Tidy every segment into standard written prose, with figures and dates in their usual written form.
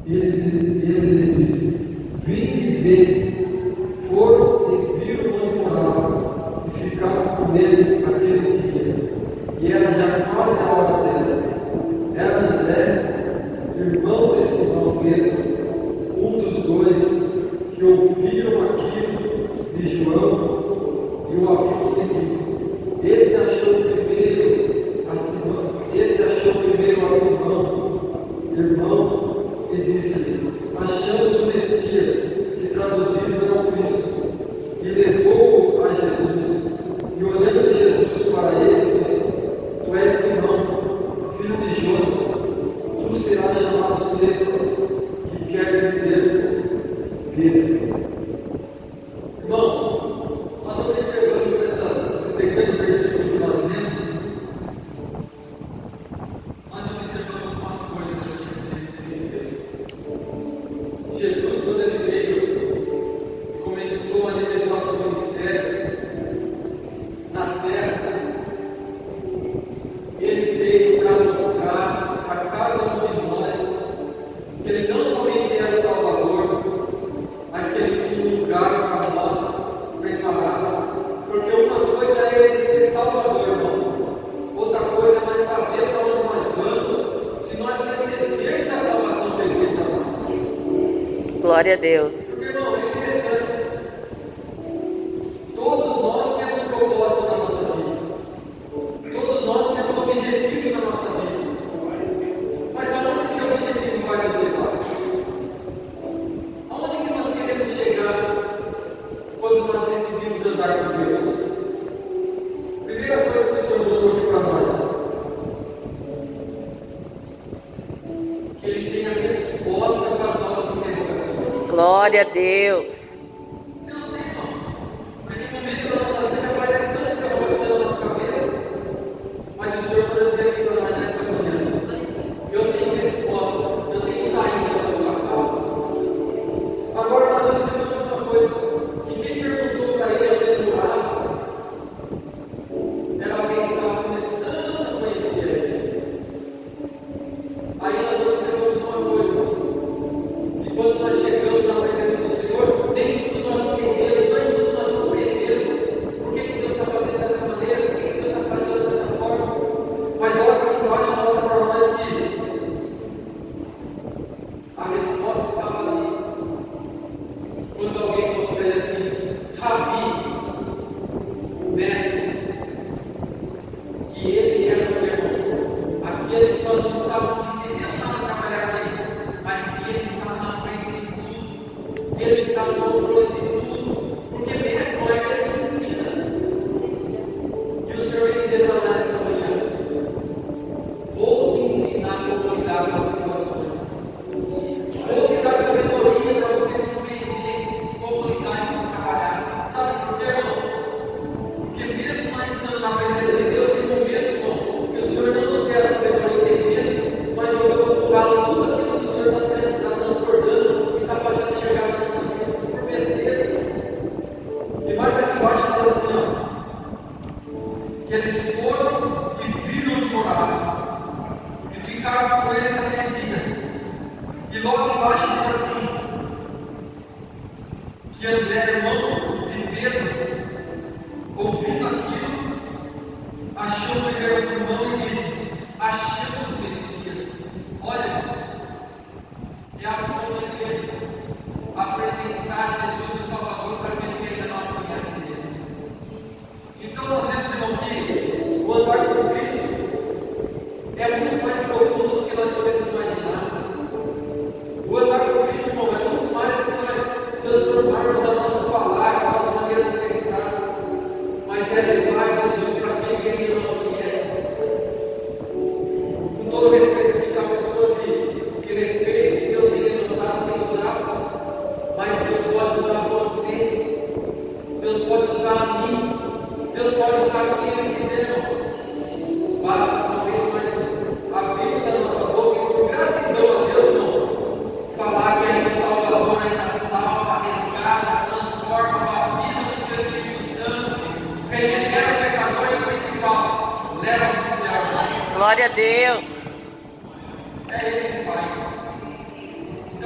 Ele lhes disse: vinde e vede. Foram e viram onde morava, e ficaram com ele aquele dia. E era já quase a hora décima. Era André, irmão de Simão Pedro, um dos dois que ouviram aquilo de João e o haviam seguido. Este achou primeiro a Simão, irmão, e disse-lhe: achamos o Messias, que traduzido é o Cristo. E levou-o a Jesus. E olhando Jesus para ele, disse: tu és Simão, filho de Jonas, tu serás chamado Cefas, que quer dizer Pedro. Irmãos, nós observamos nesses pequenos versículos que nós lemos, nós observamos umas coisas aqui nesse texto. Jesus, quando ele veio, começou a manifestar o seu ministério na terra, ele veio para mostrar a cada um de nós que ele não somente era o Salvador, mas que ele tinha um lugar para nós preparado. Porque uma coisa é ele ser Salvador, irmão. Outra coisa é nós saber para onde nós vamos, se nós recebermos a salvação que ele tem para nós. Glória a Deus. Porque, irmão, é interessante. Todos nós temos propósito na nossa vida. Todos nós temos objetivo na nossa vida. Mas aonde esse objetivo vai nos levar? Aonde que nós queremos chegar quando nós decidimos andar com Deus? Primeira coisa que o Senhor mostrou aqui para nós, que Ele tem a resposta para as nossas interrogações. Glória a Deus. Deus tem, irmão. Naquele momento da nossa vida já aparece tanta interrogação na nossa cabeça, mas o Senhor vai dizer aqui para nós nesta manhã: eu tenho resposta, eu tenho saída da sua causa. Agora nós observamos uma coisa, que quem perguntou para ele onde ele morava era alguém que estava começando a conhecer ele. Aí nós observamos uma coisa, que quando nós chegamos na presença do Senhor, nem tudo nós entendemos, nem tudo nós compreendemos. Por que Deus está fazendo dessa maneira? Por que Deus está fazendo dessa forma? Mas olha aqui embaixo mostra para nós que a resposta estava ali. Quando alguém falou para ele assim: Rabi, mestre, que ele era o irmão, aquele que nós não estávamos entendendo nada trabalhar com ele, mas que ele estava na frente de tudo, que ele estava no controle de tudo, porque mestre não é aquele que ensina. E o Senhor vai dizer para nós nessa manhã: vou te ensinar como lidar com as situações. Vou te dar sabedoria para você compreender como lidar e como trabalhar. Sabe por quê, irmão? Porque mesmo nós estando na presença de Deus, tem momentos, irmão, que o Senhor não nos dê a sabedoria e entendimento, nós jogamos por ralo tudo aquilo que o Senhor está transbordando e está fazendo chegar na nossa vida por besteira. E mais aqui embaixo diz assim, ó, que eles foram e viram onde morava e ficaram com ele naquele dia. E logo embaixo diz assim, que André, irmão de Pedro, ouvindo aquilo, achou primeiro a Simão e disse: achamos o Messias. Olha, é a missão da igreja, apresentar Jesus o Salvador para aquele que ainda não conhece ele. Então nós vemos, irmão, que o andar com Cristo é muito mais profundo do que nós podemos imaginar. O andar com Cristo, irmão, é muito mais do que nós transformarmos a nossa falar, a nossa maneira de pensar, mas é levar Jesus para aquele que ainda não conhece. Com todo respeito que cada pessoa de respeito que Deus tem levantado, tem usado, mas Deus pode usar você, Deus pode usar a mim, Deus pode usar quem Ele quiser, irmão. Basta somente nós abrirmos a nossa boca e, por gratidão a Deus, irmão, falar que ainda o Salvador ainda salva, resgata, transforma, batiza no seu Espírito Santo, regenera o pecador e o principal, leva para o céu. Glória a Deus. É Ele que faz.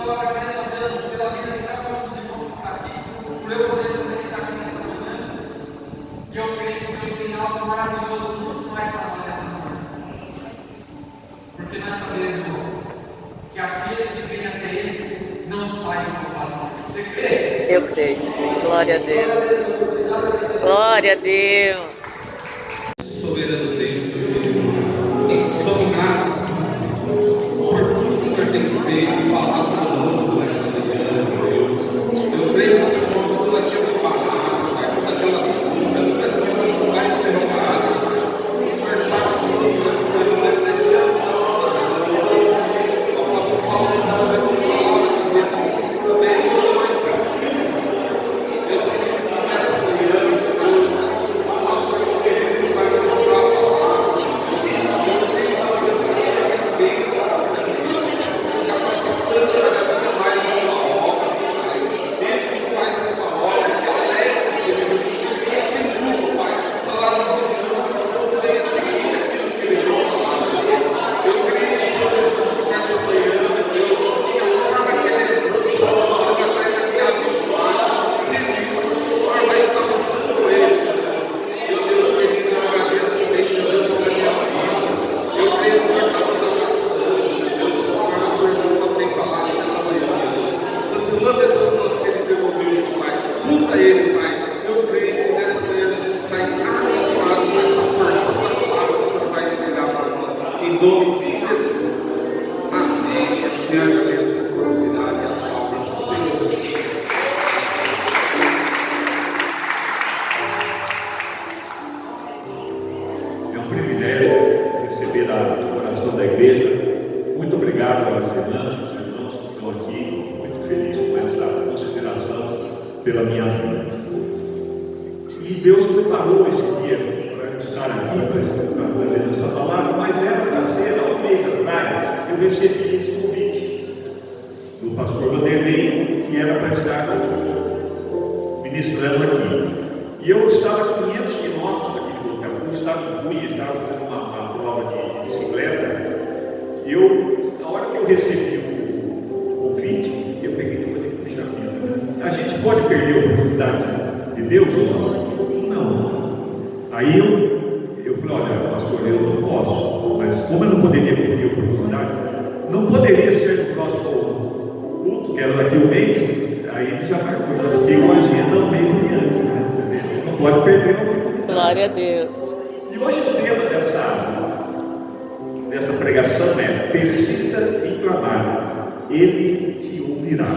Então eu agradeço a Deus pela vida de cada um dos irmãos que está aqui, por eu poder também estar aqui nessa manhã. E eu creio que Deus tem algo maravilhoso, muito mais para nós nessa manhã. Porque nós sabemos, irmão, que aquele que vem até Ele não sai com vazio. Você crê? Eu creio. Glória a Deus. Glória a Deus. Soberano Deus, somos gratos por tudo que o Senhor tem feito e falado conosco nesta manhã, Deus. Eu creio que o Senhor pode tudo aquilo palavras, Pai, toda aquela visão, tudo aquilo que vai ser falado, o Senhor está conosco, o Senhor vai ser fiel. Pela minha vida. E Deus preparou esse dia para eu estar aqui, para trazer essa palavra, mas era para ser, há um mês atrás, eu recebi esse convite do pastor Vanderlei, que era para estar ministrando aqui. E eu estava a 500 quilômetros daquele local, eu estava ruim, estava fazendo uma prova de bicicleta. Na hora que eu recebi o convite, eu peguei e falei, puxa vida, né? A gente pode perder a oportunidade de Deus ou não? Não. Aí eu falei, olha, pastor, eu não posso, mas como eu não poderia perder a oportunidade, não poderia ser no próximo culto, que era daqui a um mês, aí ele já marcou, já fiquei com a agenda um mês adiante, né? Não pode perder a oportunidade. Glória a Deus. E hoje o tema dessa pregação é: persista em clamar, Ele te ouvirá.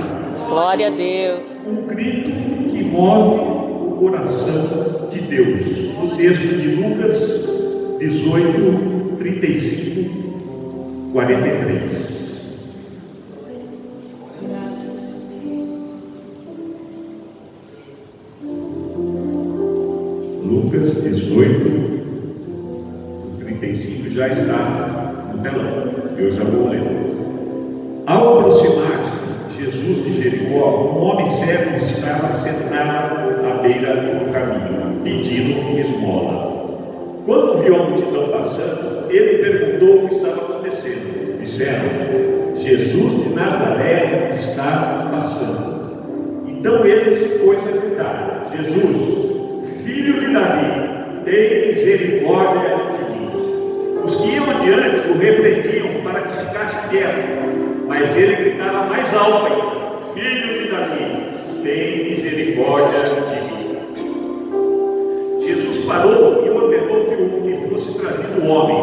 Glória a Deus. Um grito que move o coração de Deus. No texto de Lucas 18, 35, 43. Lucas 18, 35 já está no telão. Eu já vou ler. Ao aproximar-se Jesus de Jericó, um homem cego estava sentado à beira do caminho, pedindo esmola. Quando viu a multidão passando, ele perguntou o que estava acontecendo. Disseram: Jesus de Nazaré está passando. Então ele se pôs a gritar: Jesus, filho de Davi, tem misericórdia de mim. Os que iam adiante o repreendiam para que ficasse quieto, mas ele gritava mais alto ainda: Filho de Davi, tem misericórdia de mim. Jesus parou e ordenou que lhe fosse trazido o homem.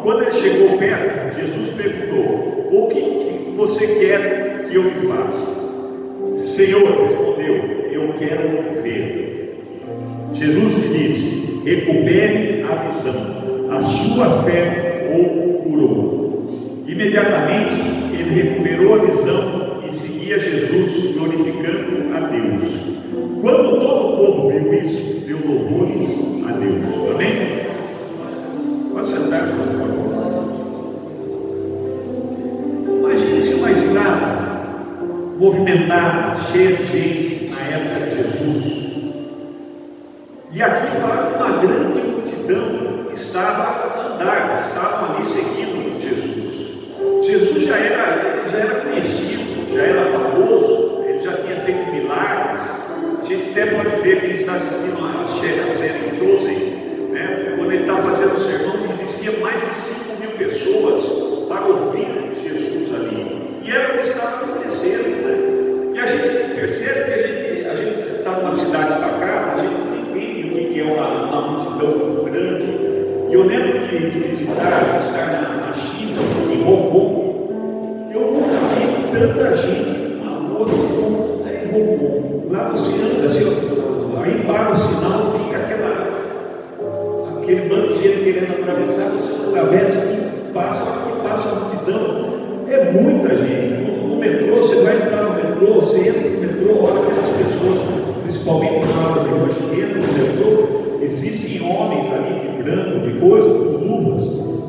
Quando ele chegou perto, Jesus perguntou: O que você quer que eu lhe faça? Senhor, respondeu, eu quero ver. Jesus lhe disse: recupere a visão, a sua fé o curou. Imediatamente ele recuperou a visão e seguia Jesus, glorificando a Deus. Quando todo o povo viu isso, deu louvores a Deus. Amém? Pode sentar, por favor. Imagine-se uma estrada movimentada, cheia de gente na época de Jesus. E aqui fala que uma grande multidão estava a andar, estavam ali seguindo Jesus. Jesus já era conhecido, já era está assistindo a série Chosen, né? Quando ele está fazendo o sermão, existia mais de 5.000 pessoas para ouvir Jesus ali. E era o que estava acontecendo, né? E a gente percebe que a gente está numa cidade bacana, a gente não entende o que é uma multidão muito grande. E eu lembro de visitar, estar na China, em Hong Kong, eu nunca vi tanta gente na rua como em Hong Kong. Lá você anda assim, aí para o sinal, fica aquele bando de gente querendo atravessar, você não atravessa, aqui passa a multidão. É muita gente. No metrô, você vai entrar no metrô, você entra no metrô, olha aquelas pessoas, principalmente na hora de hoje, entra no metrô, existem homens ali de branco, de coisa, com luvas,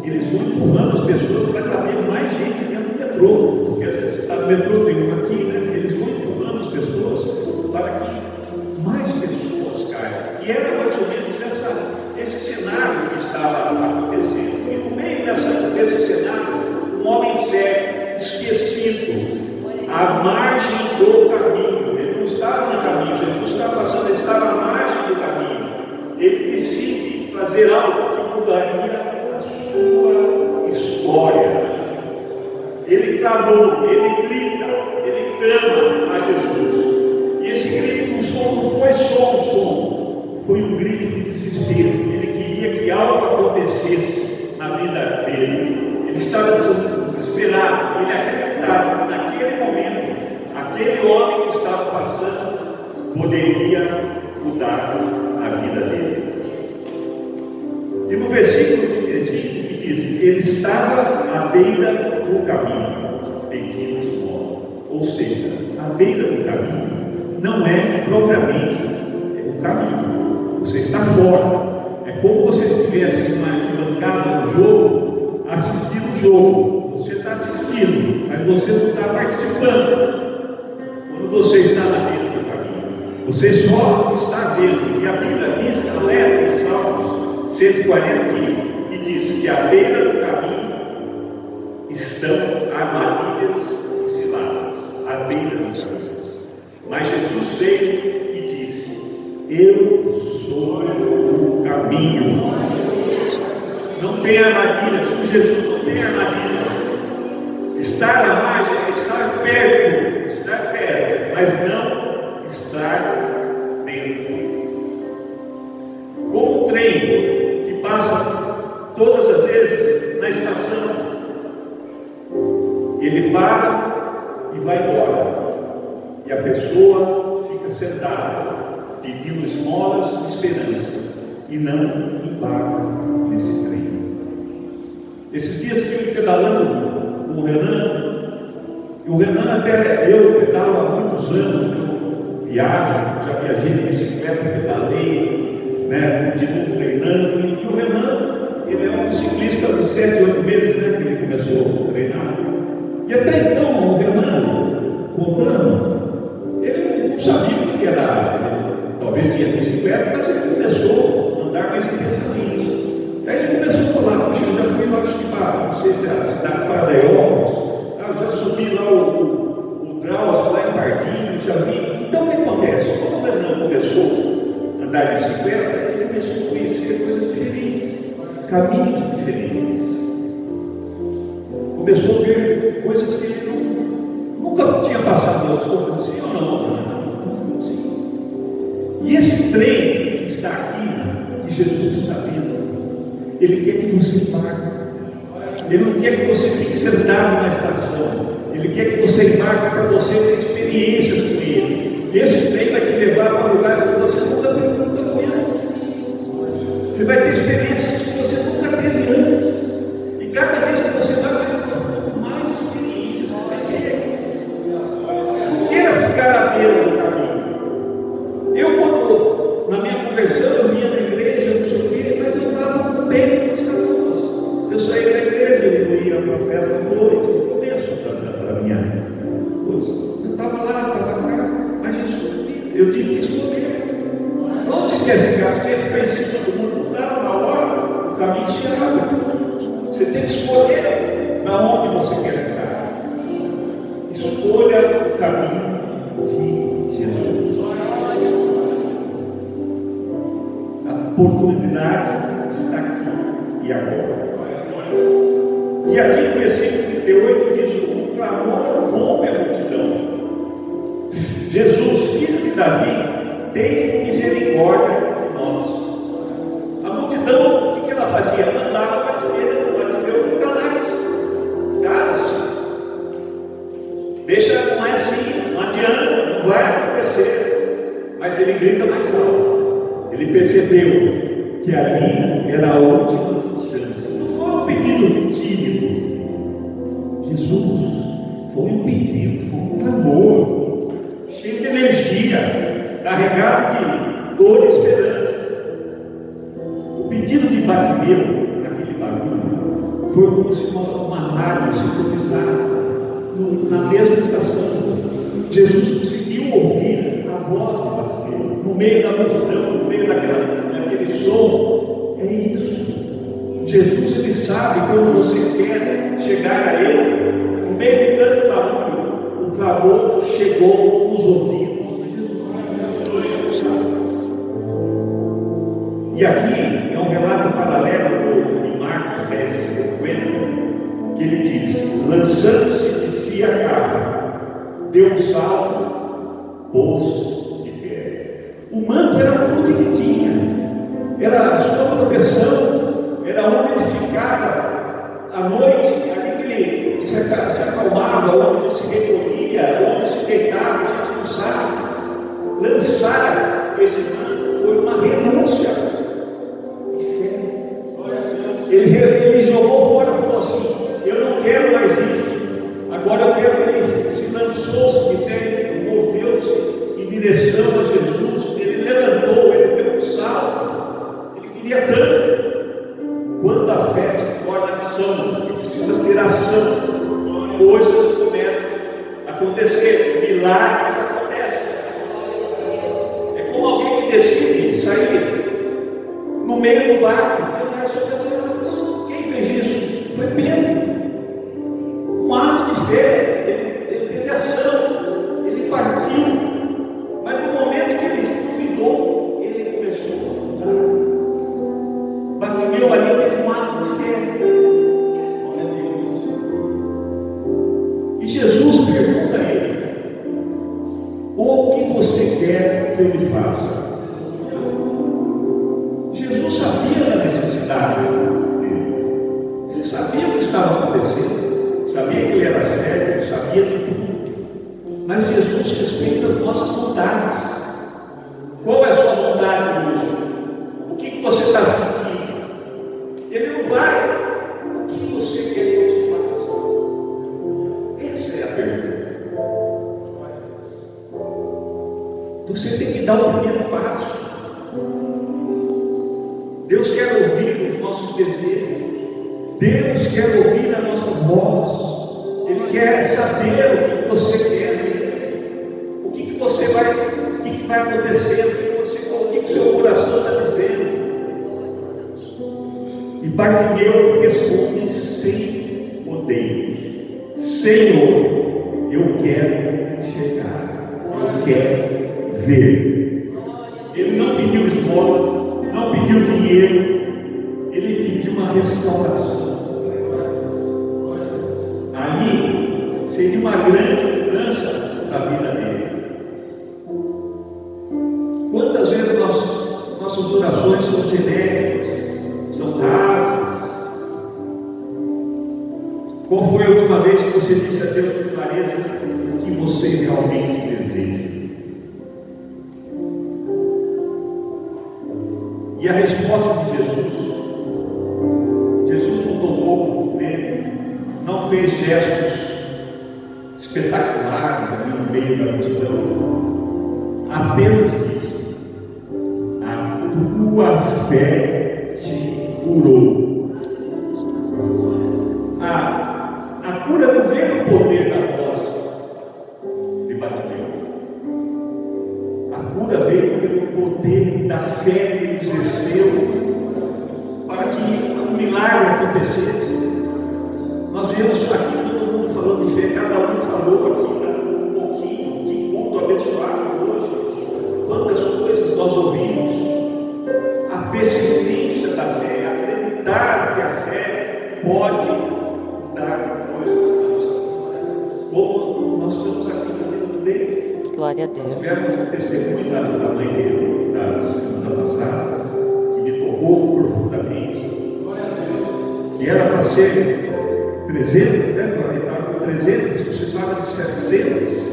eles vão empurrando as pessoas para caber mais gente dentro do metrô, porque às vezes você está no metrô, tem um aqui, né? Eles vão empurrando as pessoas para que mais pessoas caiam. E era mais ou menos esse cenário que estava acontecendo. E no meio desse cenário, um homem cego, esquecido, à margem do caminho. Ele não estava no caminho, Jesus estava passando, ele estava à margem do caminho. Ele decide fazer algo que mudaria a sua história. Ele clamou, ele grita, ele clama a Jesus. E esse grito não foi só um som, foi um grito de desespero. Ele queria que algo acontecesse na vida dele. Ele estava desesperado, ele acreditava que naquele momento, aquele homem que estava passando poderia mudar a vida dele. E no versículo 35 que diz: ele estava à beira do caminho, pedindo esmola. Ou seja, à beira do caminho não é propriamente o caminho. Você está fora. É como você estivesse numa bancada no jogo, assistindo o jogo. Você está assistindo, mas você não está participando. Quando você está na beira do caminho, você só está vendo. E a Bíblia diz, alerta em Salmos 140, que diz que à beira do caminho estão armadilhas e ciladas. À beira do caminho. Mas Jesus veio e disse: eu sou o caminho. Não tem armadilhas, com Jesus não tem armadilhas. Estar à margem é estar perto, mas não estar dentro. Como um trem que passa todas as vezes na estação, ele para e vai embora. E a pessoa fica sentada, pedindo esmolas de esperança, e não embarca nesse trem. Esses dias que eu pedalando com o Renan, e o Renan até eu pedalo há muitos anos, eu viajo, já viajei de bicicleta, pedalei, né, continuo treinando, e o Renan, ele é um ciclista de 7, 8 meses, né, que ele começou a treinar, e até então o Renan, contando, ele não sabia o que era, né? Talvez tinha bicicleta, mas ele começou a andar mais intensamente. Aí ele começou a falar: puxa, eu já fui lá não sei se é a cidade de Paraíba, eu já subi lá o Drauzio, lá em Pardinho, já vi. Então o que acontece? Quando o Renan começou a andar de bicicleta, ele começou a conhecer coisas diferentes, caminhos diferentes. Começou a ver coisas que ele nunca tinha passado antes, como assim ou não? E esse trem que está aqui, que Jesus está vendo, ele quer que você embarque. Ele não quer que você fique sentado na estação. Ele quer que você embarque para você ter experiências com ele. E esse trem vai te levar para lugares que você nunca foi antes. Você vai ter experiências que você nunca teve antes. E cada vez que você vai mais profundo, mais experiências você vai ter. Não queira ficar à beira do caminho. Eu, quando, na minha conversão, eu vinha na igreja, não sei o quê, mas eu estava bem com as canoas. Eu saía da igreja, eu ia para a festa à noite, no começo da minha coisa. Eu estava lá, estava cá, mas eu tive que escolher. Não se quer ficar em cima do mundo, não dá na hora, o caminho se abre. Você tem que escolher para onde você quer ficar. Escolha o caminho de Jesus. oportunidade está aqui e agora. E aqui no versículo 38 diz: o clamor rompe a multidão. Jesus, filho de Davi, tem misericórdia de nós. A multidão, o que ela fazia? Mandava Bartimeu cala-se. Deixa, não é assim, não adianta, não vai acontecer. Mas ele grita mais alto. Ele percebeu que ali era a última chance. Não foi um pedido tímido. Jesus, foi um pedido, foi um clamor, cheio de energia, carregado de dor e esperança. O pedido de Bartimeu, naquele barulho, foi como se uma rádio sintonizada na mesma estação. Jesus conseguiu ouvir a voz de Bartimeu no meio da multidão, no meio daquele som. É isso. Jesus, ele sabe quando você quer chegar a ele. No meio de tanto barulho, o clamor chegou nos ouvidos de Jesus. E aqui é um relato paralelo de Marcos 10:50, que ele diz: lançando-se de si a carga, deu um salto, pôs de pé. O manto era tudo que ele tinha, era a sua proteção, era onde ele ficava à noite, ali que ele se acalmava, onde ele se recolhia, onde se deitava, a gente não sabe. Lançar esse manto foi uma renúncia de fé. Ele jogou fora e falou assim: eu não quero mais isso. Agora eu quero que ele se lançou-se de pé, moveu-se em direção a Jesus. Ele levantou, ele deu um salto. Ele queria tanto. Quando a fé se torna ação, que precisa ter ação, coisas começam a acontecer, milagres acontecem. É como alguém que decide sair no meio do barco e andar sobre as águas. Quem fez isso? Foi Pedro. Um ato de fé, ele teve ação, ele partiu. Mas no momento que ele se duvidou, ele começou a afundar. Bartimeu ali teve um ato de fé. Glória a Deus. E Jesus pergunta a ele: o que você quer que eu lhe faça? Jesus sabia da necessidade dele. Ele sabia o que estava acontecendo. Sabia que ele era sério, sabia de tudo. Mas Jesus respeita as nossas vontades. Qual é a sua vontade hoje? O que você está sentindo? Ele não vai. O que você quer que eu te faça? Essa é a pergunta. Você tem que dar o primeiro passo. Deus quer ouvir os nossos desejos. Deus quer ouvir a nossa voz. Ele quer saber o que você quer. O que você vai, o que vai acontecer, o que o seu coração está dizendo. E Bartimeu responde sem rodeios: Senhor, eu quero chegar, eu quero ver. Ele não pediu esmola, não pediu dinheiro, ele pediu uma restauração. Ali seria uma grande mudança na vida dele. Quantas vezes nossas orações são genéricas, são rasas? Qual foi a última vez que você disse a Deus com clareza o que você realmente deseja? E a resposta de Jesus não tocou nele, não fez gestos espetaculares ali no meio da multidão, apenas disse: a tua fé te curou. A cura não veio no poder da voz de Bartimeu. A cura veio pelo poder da fé que ele exerceu para que um milagre acontecesse. Nós vemos aqui todo mundo falando de fé, cada um falou aqui um pouquinho. Que culto abençoado hoje. Quantas coisas nós ouvimos. A pode dar coisas na nossa vida. Como nós estamos aqui no tempo dele. Glória a Deus. Tivemos um testemunho da mãe dele, da semana passada, que me tocou profundamente, que era para ser 300, né? Para estar com 300, precisava de 700,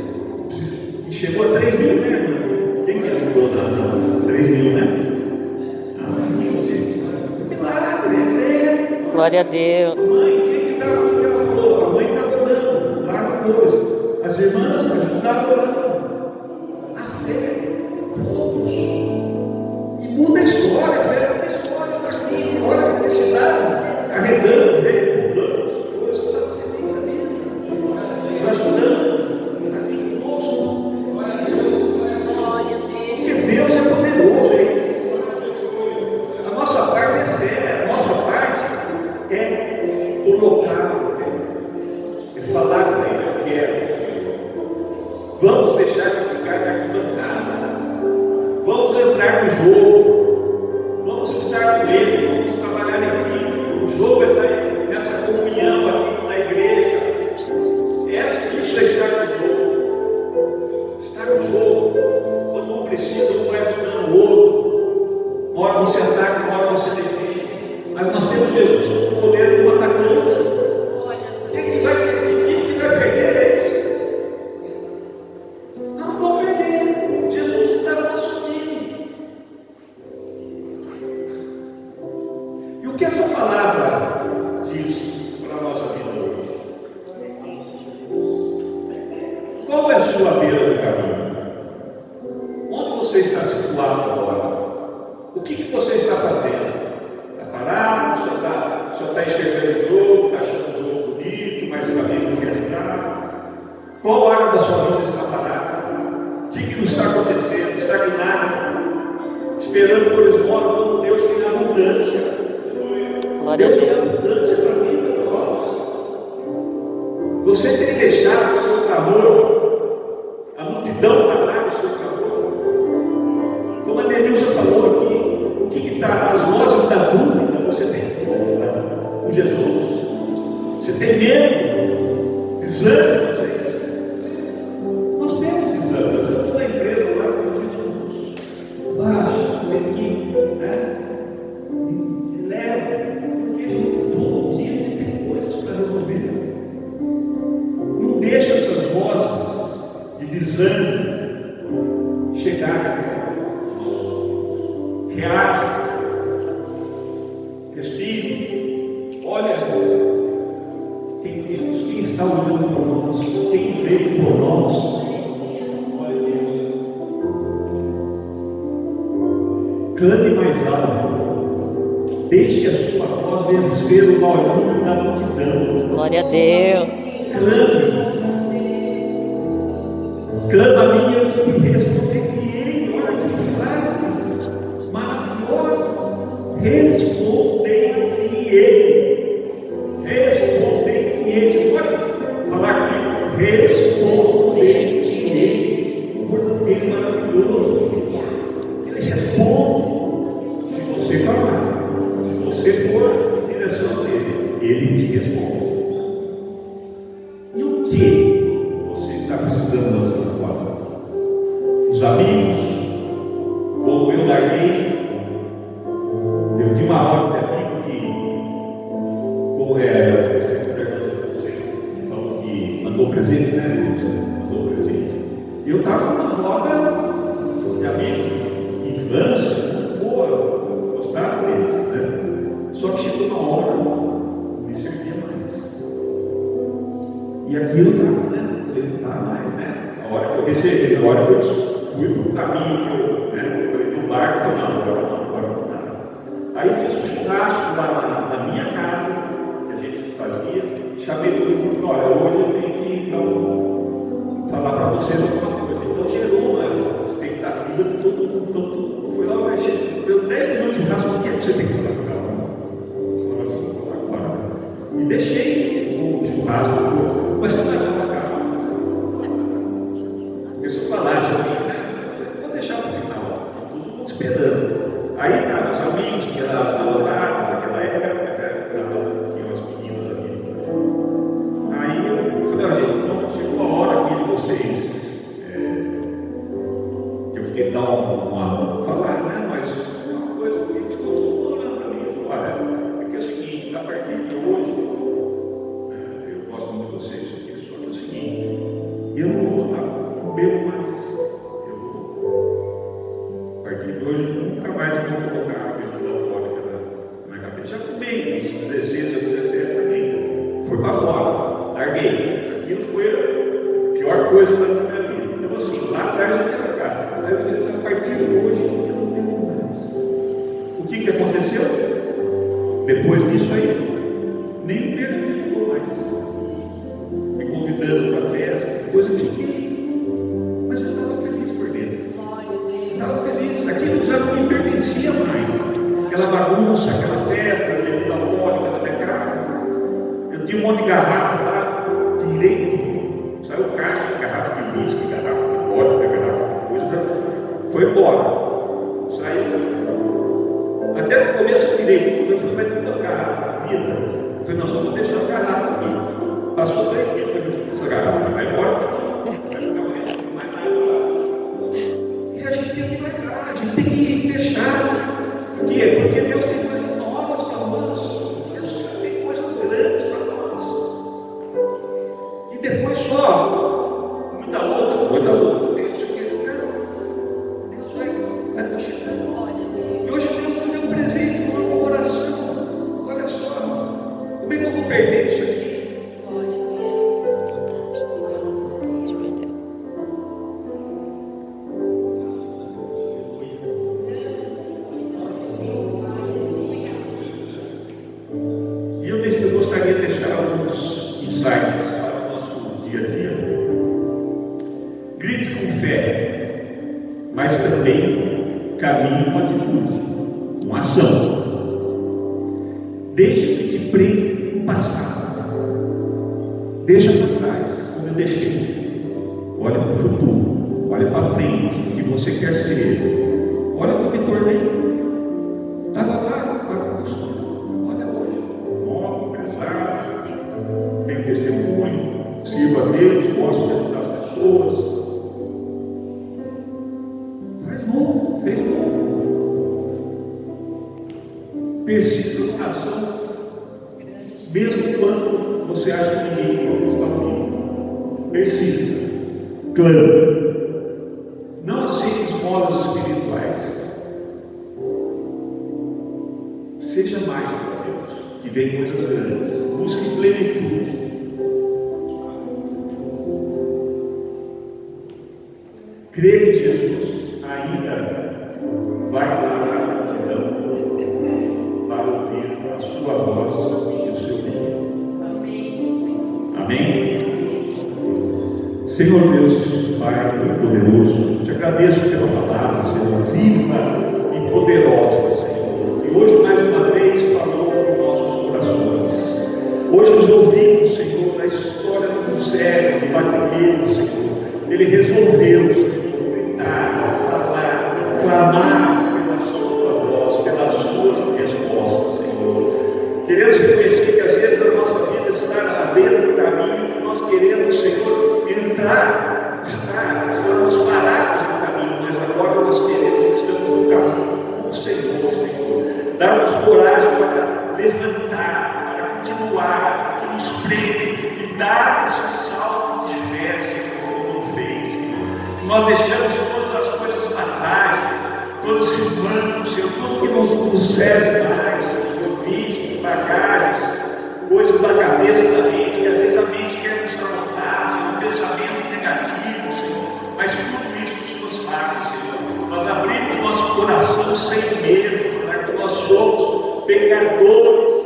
e chegou a 3 mil, né? Quem que ajudou na 3 mil, né? Milagre, é fé. Glória a Deus. Mãe, o que estava aqui? Ela falou, a mãe estava orando, lá coisa. As irmãs ajudaram orando. A fé de todos. E muda a história, a fé muda a história daqui. Olha a felicidade, carregando, pulando, as coisas, está feliz a vida. Nos ajudando, aqui conosco. Porque Deus é poderoso, hein? A nossa parte é fé, a nossa parte é colocar o fé, é falar com Ele, eu quero. Vamos deixar de ficar na arquibancada, vamos entrar no jogo, vamos estar com Ele, vamos trabalhar em equipe. O jogo é nessa comunhão aqui na igreja. Isso é estar no jogo. Estar no jogo. Quando um precisa, um vai ajudando o outro. Uma hora você ataca, uma hora você defende. Mas nós temos Jesus como o goleiro do atacante. Quem vai perder é esse? Não vão perder. Jesus está no nosso time. E o que essa palavra diz para a nossa vida hoje? Qual é a sua beira do caminho? Onde você está situado agora? O que você está fazendo? Está parado? O senhor está enxergando o jogo? Está achando o jogo bonito, mas também não quer ajudar? Qual área da sua vida está parada? O que não está acontecendo? Estagnado? Esperando por esmola, quando Deus tem abundância. Glória a Deus tem Deus. abundância para a vida de nós. Você tem deixado o seu calor, a multidão parar o seu calor. Como a Denilza falou aqui, o que está as vozes da dúvida? Você tem dúvida com Jesus? Você tem medo? Desânimo às vezes? Nós temos desânimo. Eu estou na empresa lá com Jesus. Baixa, vem aqui, né? Me leva, porque a gente todo dia a gente tem coisas para resolver. Não deixa essas vozes de desânimo chegarem até nós. Reage, respire, olha quem está olhando por nós, quem veio por nós. Olha Deus. Clame mais alto, deixe a sua voz vencer o barulho da multidão. Glória a Deus. Clama a mim, eu te responder-te-ei. Olha que frase maravilhosa. Responder-te-ei. Responder-te-ei. Você pode falar comigo? Responder-te-ei. Português maravilhoso. Ele responde. Se você falar, se você for em direção dele, ele te responde. E o que você está precisando lançar fora? Os amigos, como eu larguei, eu tinha uma roda de amigo que, como você falou que mandou presente, né? Mandou presente. Eu estava numa roda de amigos, infância, boa, gostava deles, né? Só que chegou uma hora, não me servia mais. E aquilo estava, né? Eu falei, não dá mais, né? A hora que eu recebi, a hora que eu fui para o caminho que eu falei, do barco, eu falei, não, agora não dá. Aí eu fiz um churrasco lá na minha casa, que a gente fazia, chamei todo mundo e falei, olha, hoje eu tenho que então, falar para vocês alguma coisa. Então gerou uma expectativa de todo mundo. Então todo mundo foi lá, mas deu 10 minutos de churrasco, o que é que você tem que falar para ela? E deixei o churrasco, mas você vai falar, cara. Porque se eu falasse aqui, né? Vou deixar para o final, todo mundo esperando. Aí tá, os amigos, que eram as namoradas naquela época, né? Tinha umas meninas E eu não vou voltar, não bebo mais. Eu vou, a partir de hoje, nunca mais vou colocar a bebida alcoólica na minha cabeça. Já fumei, uns 16 ou 17 também. Fui para fora, larguei. Aquilo foi a pior coisa da minha vida. Então, assim, lá atrás eu tinha largado. Aí eu falei, a partir de hoje, eu não bebo mais. O que aconteceu? Depois disso aí, nem mesmo me ligou mais. Me convidando para a festa, depois eu fiquei. Mas eu estava feliz por dentro. Eu estava feliz. Aquilo já não me pertencia mais. Aquela bagunça, aquela festa, a bebida alcoólica da minha casa. Eu tinha um monte de garrafa lá, tirei tudo. Saiu caixa, garrafa de uísque, garrafa de vodka, garrafa de coisa. Foi embora. Saiu. Até no começo eu tirei tudo. Eu falei, vai ter umas garrafas de comida. Eu falei, nós vamos deixar as garrafas aqui. Passou 3 dias, eu falei, essa garrafa vai embora. Vai ficar mais nada. E a gente tem que largar, a gente tem que deixar. Por quê? Porque Deus tem coisas novas para nós. Deus tem coisas grandes para nós. E depois só muita luta. Deus vai nos chegando. E hoje Deus me deu um presente, uma oração. Olha só, como é que eu vou perder isso aqui? E eu gostaria de deixar alguns insights para o nosso dia a dia. Grite com fé, mas também caminhe com atitude, com ação. Deixe que te prenda no passado. Deixa para trás, como eu deixei. Olha para o futuro, olha para frente, o que você quer ser. Olha o que eu me tornei. Estava lá, olha hoje. Bom, empresário, tenho testemunho, sirvo a Deus, gosto de ajudar as pessoas. Faz novo, fez novo. Persista na oração, mesmo quando você acha que ninguém está ouvindo. Persista, clame. Não aceite esmolas espirituais. Seja mais para Deus, que vem coisas grandes. Busque plenitude. Creia que Jesus ainda vai parar a multidão para ouvir a sua voz e o seu nome. Amém? Senhor Deus, Pai poderoso, te agradeço pela palavra, Senhor, viva e poderosa, Senhor. E hoje mais uma vez falou com nossos corações. Hoje nos ouvimos, Senhor, da história do cego, de Batigueiro, Senhor. Ele resolveu, Senhor, gritar, falar, clamar pela sua voz, pelas suas respostas, Senhor. Queremos reconhecer que às vezes a nossa vida está à beira do caminho que nós queremos, Senhor, entrar, estamos parados no caminho, mas agora nós queremos, estamos no caminho com o Senhor, Senhor. Dá-nos coragem para levantar, para continuar, que nos prende e dar esse salto de fé, Senhor, como fez, Senhor. Nós deixamos todas as coisas para trás, todo esse manto, Senhor, tudo que nos serve mais, Senhor, vícios, bagagens, coisas da cabeça, da mente, que às vezes a mente quer nos sabotar, Senhor, pensamentos negativos, Senhor, mas tudo isso o Senhor sabe, Senhor. Nós abrimos nosso coração sem medo, falar que nós somos pecadores,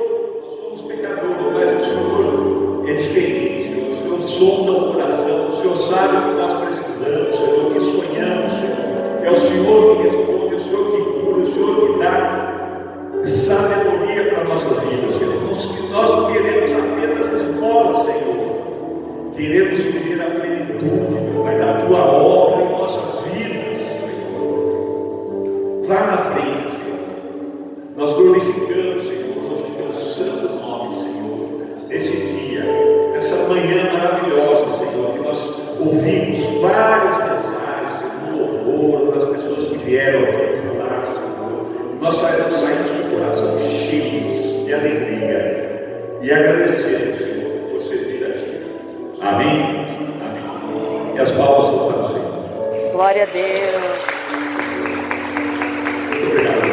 mas o Senhor é diferente, Senhor. O Senhor sonda o coração, o Senhor sabe o que nós precisamos, Senhor, o que sonhamos, Senhor. É o Senhor que responde, é o Senhor que cura, é o Senhor que dá sabedoria para a nossa vida, Senhor. Nós não queremos apenas esmola, Senhor. Queremos viver a plenitude, meu Pai, da Tua obra em nossas vidas, Senhor. Vá na frente, Senhor. Nós glorificamos, Senhor, o Teu santo nome, Senhor, nesse dia, nessa manhã maravilhosa, Senhor, que nós ouvimos várias mensagens, Senhor, louvor das pessoas que vieram aqui falar, Senhor. Nós saímos com o coração cheio de alegria e agradecemos, Senhor, por servir a Ti. Amém? Amém. E as palmas estão para o Senhor. Glória a Deus. Muito obrigado.